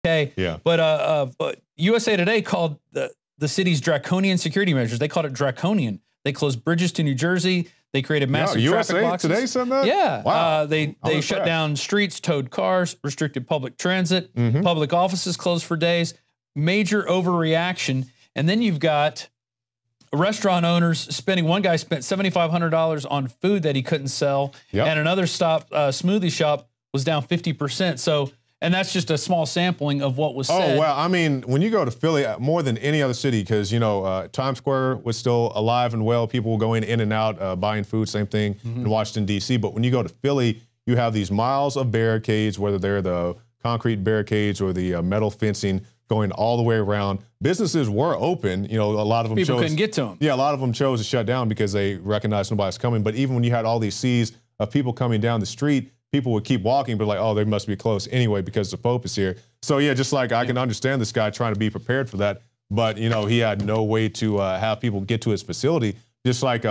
Okay. Yeah. But USA Today called the city's draconian security measures. They called it draconian. They closed bridges to New Jersey. They created massive traffic boxes. Today said that? Yeah. Wow. They shut down streets, towed cars, restricted public transit. Public offices closed for days. Major overreaction. And then you've got restaurant owners spending, one guy spent $7,500 on food that he couldn't sell. Yep. And another smoothie shop was down 50%. So, and that's just a small sampling of what was said. Oh, well, I mean, when you go to Philly, more than any other city, because, you know, Times Square was still alive and well. People were going in and out, buying food, same thing in Washington, D.C. But when you go to Philly, you have these miles of barricades, whether they're the concrete barricades or the metal fencing going all the way around. Businesses were open. You know, a lot of them People couldn't get to them. Yeah, a lot of them chose to shut down because they recognized nobody's coming. But even when you had all these seas of people coming down the street, people would keep walking, but like, oh, they must be close anyway because the Pope is here. So yeah, just like I can understand this guy trying to be prepared for that, but you know, he had no way to have people get to his facility. Just like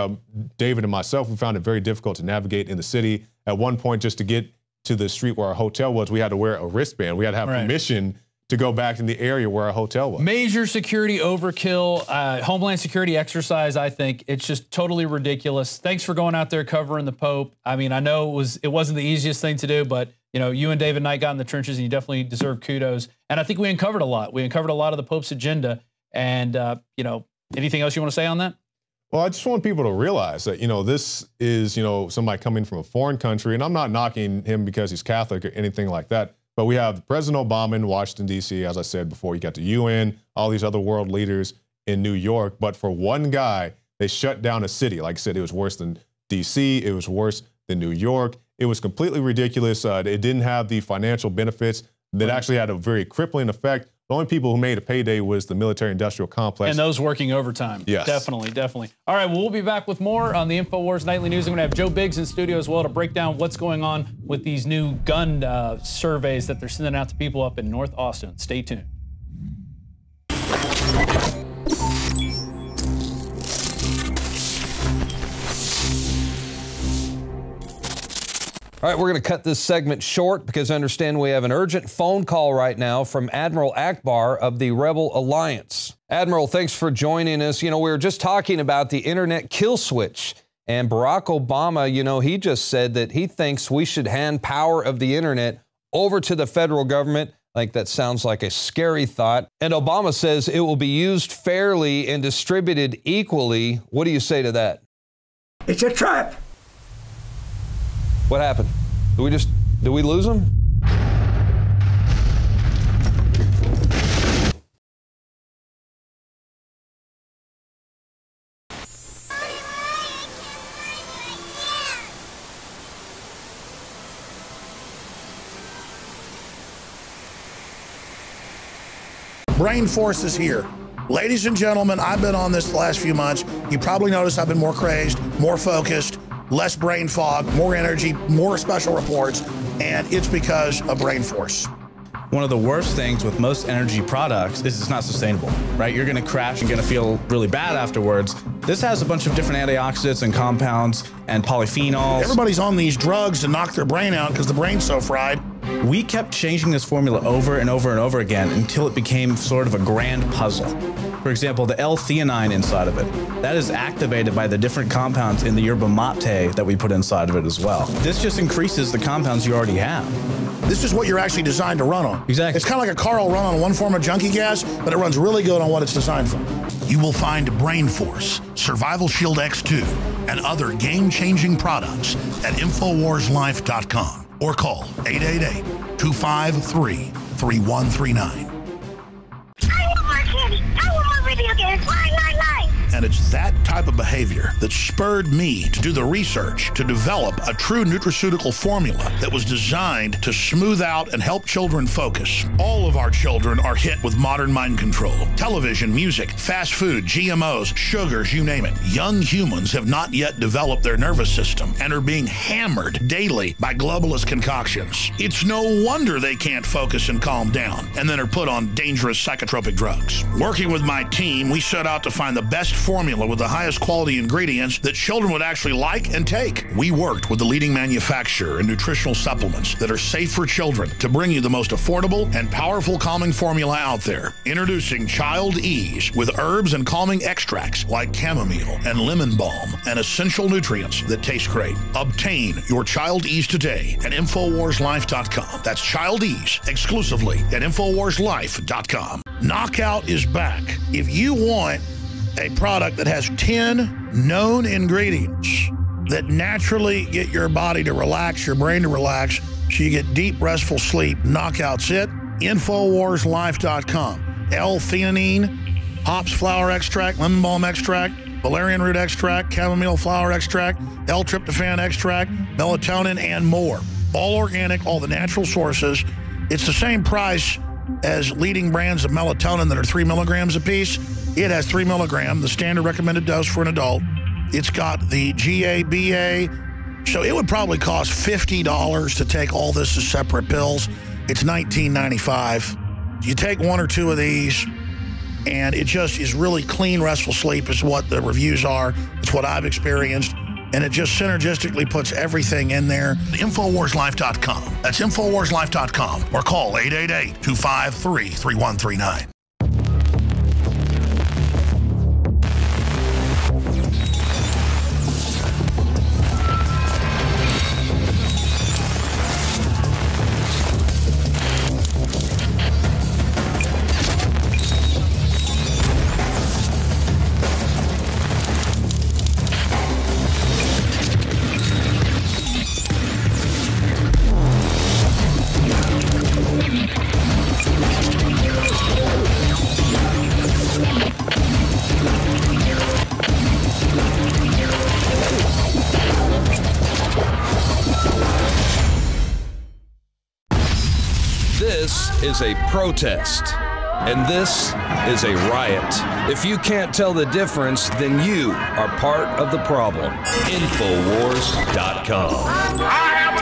David and myself, we found it very difficult to navigate in the city. At one point, just to get to the street where our hotel was, we had to wear a wristband. We had to have permission to go back in the area where our hotel was. Major security overkill, Homeland Security exercise, I think. It's just totally ridiculous. Thanks for going out there covering the Pope. I mean, I know it wasn't the easiest thing to do, but you know, you and David Knight got in the trenches and you definitely deserve kudos. And I think we uncovered a lot. We uncovered a lot of the Pope's agenda. And, you know, anything else you want to say on that? Well, I just want people to realize that, you know, this is, you know, somebody coming from a foreign country, and I'm not knocking him because he's Catholic or anything like that. But we have President Obama in Washington, D.C., as I said before. You got the UN, all these other world leaders in New York. But for one guy, they shut down a city. Like I said, it was worse than D.C. It was worse than New York. It was completely ridiculous. It didn't have the financial benefits that actually had a very crippling effect. The only people who made a payday was the military-industrial complex. And those working overtime. Yes. Definitely, definitely. All right, well, we'll be back with more on the InfoWars Nightly News. I'm going to have Joe Biggs in studio as well to break down what's going on with these new gun surveys that they're sending out to people up in North Austin. Stay tuned. All right, we're going to cut this segment short because I understand we have an urgent phone call right now from Admiral Akbar of the Rebel Alliance. Admiral, thanks for joining us. You know, we were just talking about the internet kill switch, and Barack Obama, you know, he just said that he thinks we should hand power of the internet over to the federal government. Like, that sounds like a scary thought. And Obama says it will be used fairly and distributed equally. What do you say to that? It's a trap. What happened? Did we lose him? Brain Force is here. Ladies and gentlemen, I've been on this the last few months. You probably noticed I've been more crazed, more focused, less brain fog, more energy, more special reports, and it's because of Brain Force. One of the worst things with most energy products is it's not sustainable, right? You're gonna crash and gonna feel really bad afterwards. This has a bunch of different antioxidants and compounds and polyphenols. Everybody's on these drugs to knock their brain out because the brain's so fried. We kept changing this formula over and over and over again until it became sort of a grand puzzle. For example, the L-theanine inside of it, that is activated by the different compounds in the yerba mate that we put inside of it as well. This just increases the compounds you already have. This is what you're actually designed to run on. Exactly. It's kind of like a car will run on one form of junkie gas, but it runs really good on what it's designed for. You will find Brain Force, Survival Shield X2, and other game-changing products at InfoWarsLife.com or call 888-253-3139. And it's that type of behavior that spurred me to do the research to develop a true nutraceutical formula that was designed to smooth out and help children focus. All of our children are hit with modern mind control. Television, music, fast food, GMOs, sugars, you name it. Young humans have not yet developed their nervous system and are being hammered daily by globalist concoctions. It's no wonder they can't focus and calm down and then are put on dangerous psychotropic drugs. Working with my team, we set out to find the best formula with the highest quality ingredients that children would actually like and take. We worked with the leading manufacturer in nutritional supplements that are safe for children to bring you the most affordable and powerful calming formula out there. Introducing Child Ease with herbs and calming extracts like chamomile and lemon balm and essential nutrients that taste great. Obtain your Child Ease today at InfoWarsLife.com. That's Child Ease exclusively at InfoWarsLife.com. Knockout is back. If you want a product that has 10 known ingredients that naturally get your body to relax, your brain to relax, so you get deep, restful sleep, Knockout's it. InfoWarsLife.com. L-theanine, hops flower extract, lemon balm extract, valerian root extract, chamomile flower extract, L-tryptophan extract, melatonin, and more. All organic, all the natural sources. It's the same price as leading brands of melatonin that are 3 milligrams a piece. It has 3 milligrams, the standard recommended dose for an adult. It's got the GABA, so it would probably cost $50 to take all this as separate pills. It's $19.95. You take one or two of these, and it just is really clean, restful sleep is what the reviews are. It's what I've experienced, and it just synergistically puts everything in there. InfoWarsLife.com. That's InfoWarsLife.com, or call 888-253-3139. This is a protest, and this is a riot. If you can't tell the difference, then you are part of the problem. InfoWars.com. I have a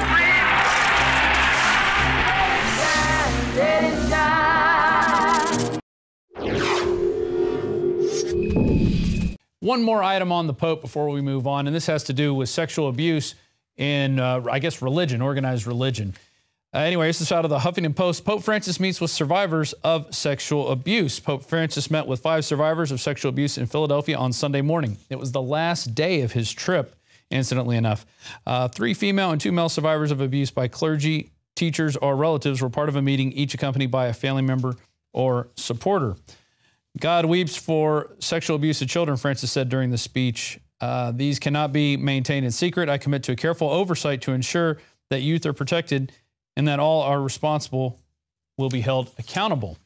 dream. One more item on the Pope before we move on, and this has to do with sexual abuse in, I guess, religion, organized religion. Anyway, this is out of the Huffington Post. Pope Francis meets with survivors of sexual abuse. Pope Francis met with 5 survivors of sexual abuse in Philadelphia on Sunday morning. It was the last day of his trip, incidentally enough. 3 female and 2 male survivors of abuse by clergy, teachers, or relatives were part of a meeting, each accompanied by a family member or supporter. God weeps for sexual abuse of children, Francis said during the speech. These cannot be maintained in secret. I commit to a careful oversight to ensure that youth are protected and that all are responsible will be held accountable.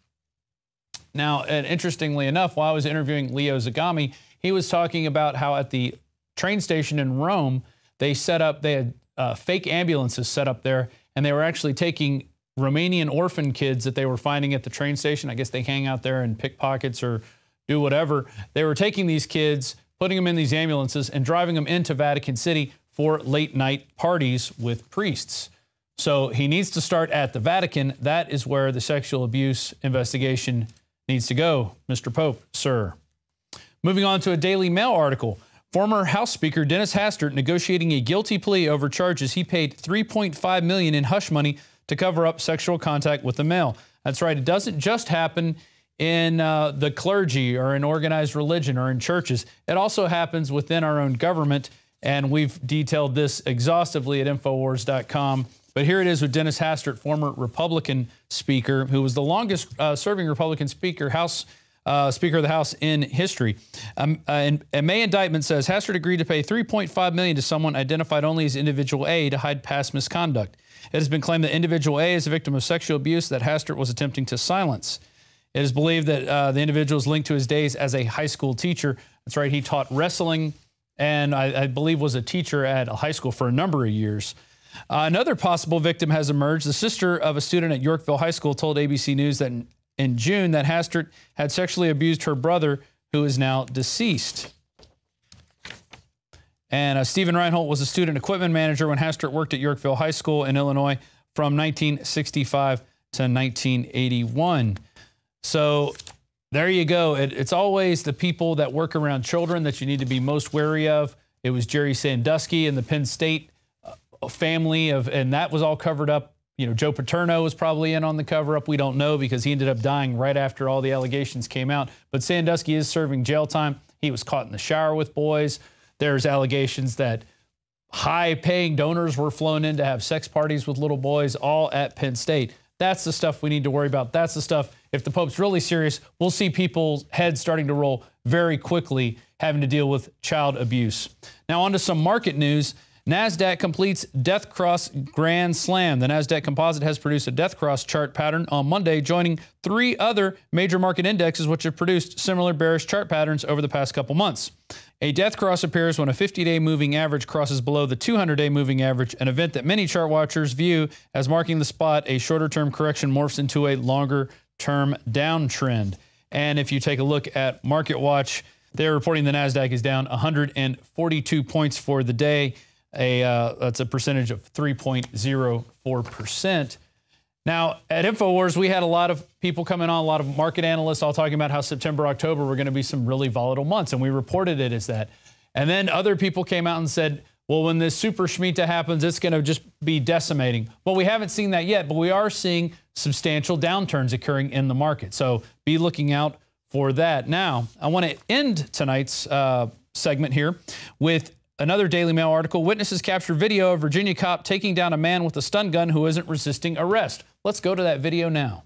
Now, and interestingly enough, while I was interviewing Leo Zagami, he was talking about how at the train station in Rome, they had fake ambulances set up there, and they were actually taking Romanian orphan kids that they were finding at the train station. I guess they hang out there and pickpockets or do whatever. They were taking these kids, putting them in these ambulances, and driving them into Vatican City for late night parties with priests. So he needs to start at the Vatican. That is where the sexual abuse investigation needs to go, Mr. Pope, sir. Moving on to a Daily Mail article. Former House Speaker Dennis Hastert negotiating a guilty plea over charges he paid $3.5 million in hush money to cover up sexual contact with the male. That's right. It doesn't just happen in the clergy or in organized religion or in churches. It also happens within our own government, and we've detailed this exhaustively at InfoWars.com. But here it is with Dennis Hastert, former Republican Speaker, who was the longest serving Republican Speaker of the House in history. A May indictment says Hastert agreed to pay $3.5 million to someone identified only as Individual A to hide past misconduct. It has been claimed that Individual A is a victim of sexual abuse that Hastert was attempting to silence. It is believed that the individual is linked to his days as a high school teacher. That's right, he taught wrestling and I believe was a teacher at a high school for a number of years. Another possible victim has emerged. The sister of a student at Yorkville High School told ABC News that in June that Hastert had sexually abused her brother, who is now deceased. And Stephen Reinhold was a student equipment manager when Hastert worked at Yorkville High School in Illinois from 1965 to 1981. So There you go. It's always the people that work around children that you need to be most wary of. It was Jerry Sandusky and the Penn State family and that was all covered up. You know, Joe Paterno was probably in on the cover-up. We don't know because he ended up dying right after all the allegations came out. But Sandusky is serving jail time. He was caught in the shower with boys. There's allegations that high-paying donors were flown in to have sex parties with little boys, all at Penn State. That's the stuff we need to worry about. That's the stuff, if the Pope's really serious, we'll see people's heads starting to roll very quickly, having to deal with child abuse. Now on to some market news. NASDAQ completes Death Cross Grand Slam. The NASDAQ Composite has produced a Death Cross chart pattern on Monday, joining 3 other major market indexes which have produced similar bearish chart patterns over the past couple months. A Death Cross appears when a 50-day moving average crosses below the 200-day moving average, an event that many chart watchers view as marking the spot a shorter-term correction morphs into a longer-term downtrend. And if you take a look at MarketWatch, they're reporting the NASDAQ is down 142 points for the day. That's a percentage of 3.04%. Now, at INFOWARS, we had a lot of people coming on, a lot of market analysts all talking about how September, October were going to be some really volatile months, and we reported it as that. And then other people came out and said, well, when this super Shemitah happens, it's going to just be decimating. Well, we haven't seen that yet, but we are seeing substantial downturns occurring in the market. So be looking out for that. Now, I want to end tonight's segment here with another Daily Mail article. Witnesses capture video of Virginia cop taking down a man with a stun gun who isn't resisting arrest. Let's go to that video now.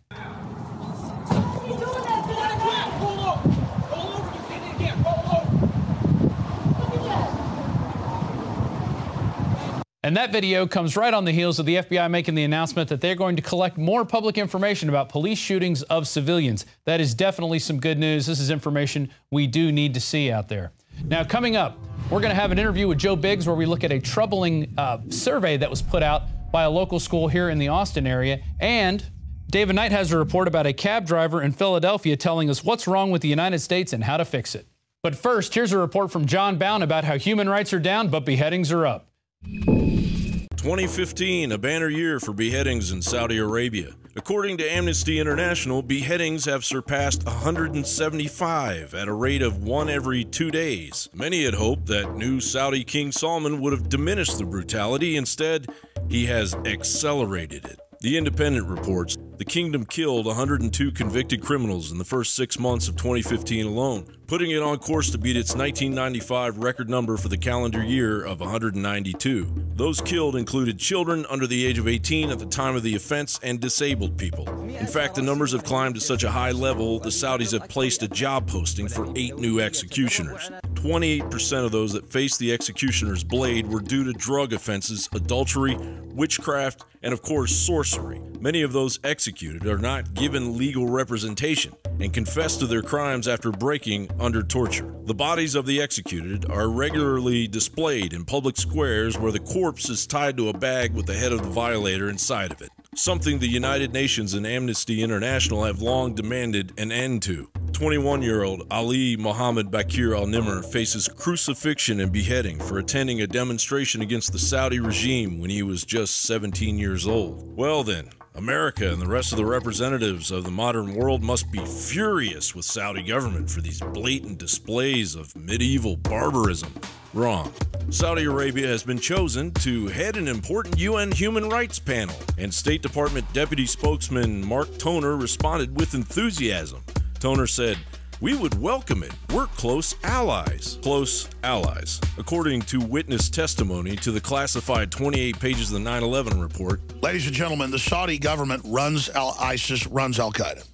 And that video comes right on the heels of the FBI making the announcement that they're going to collect more public information about police shootings of civilians. That is definitely some good news. This is information we do need to see out there. Now, coming up, we're going to have an interview with Joe Biggs where we look at a troubling survey that was put out by a local school here in the Austin area. And David Knight has a report about a cab driver in Philadelphia telling us what's wrong with the United States and how to fix it. But first, here's a report from John Bound about how human rights are down, but beheadings are up. 2015, a banner year for beheadings in Saudi Arabia. According to Amnesty International, beheadings have surpassed 175 at a rate of 1 every 2 days. Many had hoped that new Saudi King Salman would have diminished the brutality. Instead, he has accelerated it. The Independent reports the kingdom killed 102 convicted criminals in the first 6 months of 2015 alone, putting it on course to beat its 1995 record number for the calendar year of 192. Those killed included children under the age of 18 at the time of the offense and disabled people. In fact, the numbers have climbed to such a high level, the Saudis have placed a job posting for 8 new executioners. 28% of those that faced the executioner's blade were due to drug offenses, adultery, witchcraft, and of course sorcery. Many of those executed are not given legal representation and confess to their crimes after breaking under torture. The bodies of the executed are regularly displayed in public squares where the corpse is tied to a bag with the head of the violator inside of it, something the United Nations and Amnesty International have long demanded an end to. 21-year-old Ali Mohammed Bakir al-Nimr faces crucifixion and beheading for attending a demonstration against the Saudi regime when he was just 17 years old. Well then, America and the rest of the representatives of the modern world must be furious with Saudi government for these blatant displays of medieval barbarism. Wrong. Saudi Arabia has been chosen to head an important UN human rights panel, and State Department Deputy Spokesman Mark Toner responded with enthusiasm. Toner said, "We would welcome it. We're close allies." Close allies. According to witness testimony to the classified 28 pages of the 9/11 report. Ladies and gentlemen, the Saudi government runs ISIS, runs Al-Qaeda.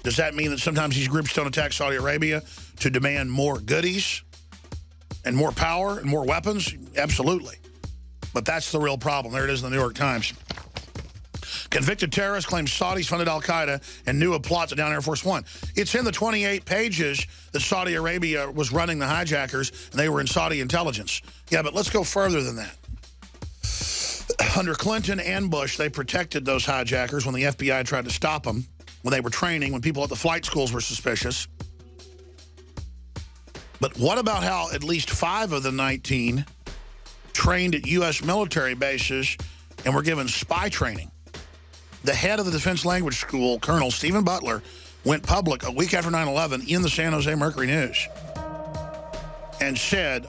Does that mean that sometimes these groups don't attack Saudi Arabia to demand more goodies and more power and more weapons? Absolutely. But that's the real problem. There it is in the New York Times. Convicted terrorist claims Saudis funded Al-Qaeda and knew of plots at Down Air Force One. It's in the 28 pages that Saudi Arabia was running the hijackers, and they were in Saudi intelligence. Yeah, but let's go further than that. Under Clinton and Bush, they protected those hijackers when the FBI tried to stop them, when they were training, when people at the flight schools were suspicious. But what about how at least 5 of the 19 trained at U.S. military bases and were given spy training? The head of the Defense Language School, Colonel Stephen Butler, went public a week after 9/11 in the San Jose Mercury News and said,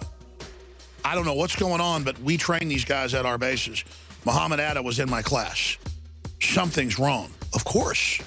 I don't know what's going on, but we train these guys at our bases. Muhammad Atta was in my class. Something's wrong. Of course.